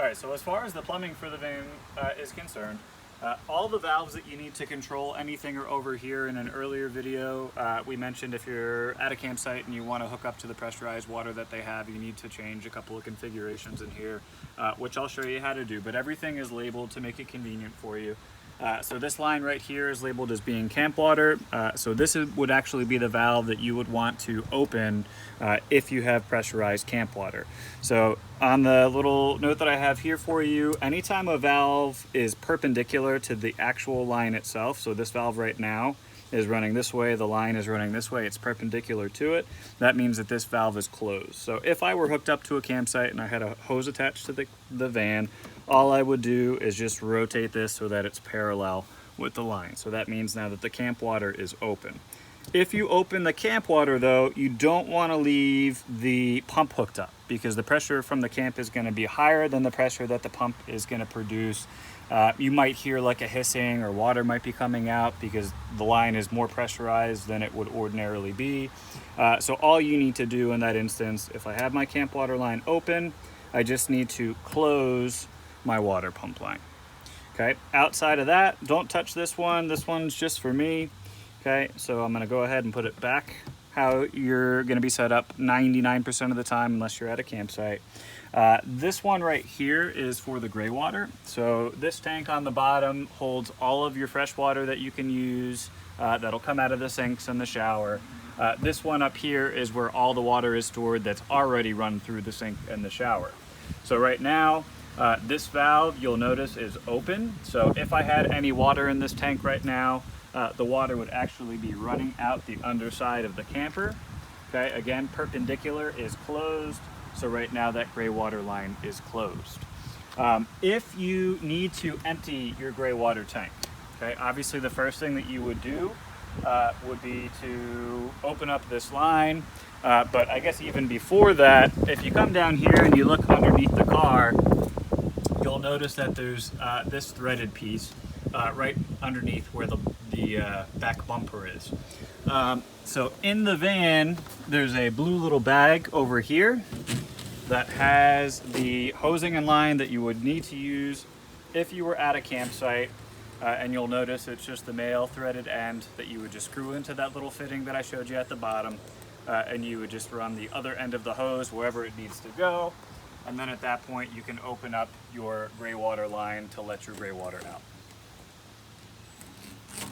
All right, so as far as the plumbing for the van is concerned, all the valves that you need to control anything are over here. In an earlier video, we mentioned if you're at a campsite and you want to hook up to the pressurized water that they have, you need to change a couple of configurations in here, which I'll show you how to do, but everything is labeled to make it convenient for you. So this line right here is labeled as being camp water. So this would actually be the valve that you would want to open if you have pressurized camp water. So on the little note that I have here for you, anytime a valve is perpendicular to the actual line itself, so this valve right now is running this way, the line is running this way, it's perpendicular to it, that means that this valve is closed. So if I were hooked up to a campsite and I had a hose attached to the van, all I would do is just rotate this so that it's parallel with the line. So that means now that the camp water is open. If you open the camp water though, you don't want to leave the pump hooked up because the pressure from the camp is going to be higher than the pressure that the pump is going to produce. You might hear like a hissing or water might be coming out because the line is more pressurized than it would ordinarily be. So all you need to do in that instance, if I have my camp water line open, I just need to close my water pump line. Okay, outside of that, don't touch this one. This one's just for me. Okay, so I'm gonna go ahead and put it back how you're gonna be set up 99% of the time unless you're at a campsite. This one right here is for the gray water. So this tank on the bottom holds all of your fresh water that you can use that'll come out of the sinks and the shower. This one up here is where all the water is stored that's already run through the sink and the shower. So right now, this valve, you'll notice, is open. So if I had any water in this tank right now, the water would actually be running out the underside of the camper. Okay, again, perpendicular is closed. So right now that gray water line is closed. If you need to empty your gray water tank, okay, obviously the first thing that you would do would be to open up this line. But I guess even before that, if you come down here and you look underneath the car, you'll notice that there's this threaded piece right underneath where the back bumper is. So in the van, there's a blue little bag over here that has the hosing and line that you would need to use if you were at a campsite. And you'll notice it's just the male threaded end that you would just screw into that little fitting that I showed you at the bottom. And you would just run the other end of the hose wherever it needs to go. And then at that point, you can open up your gray water line to let your gray water out.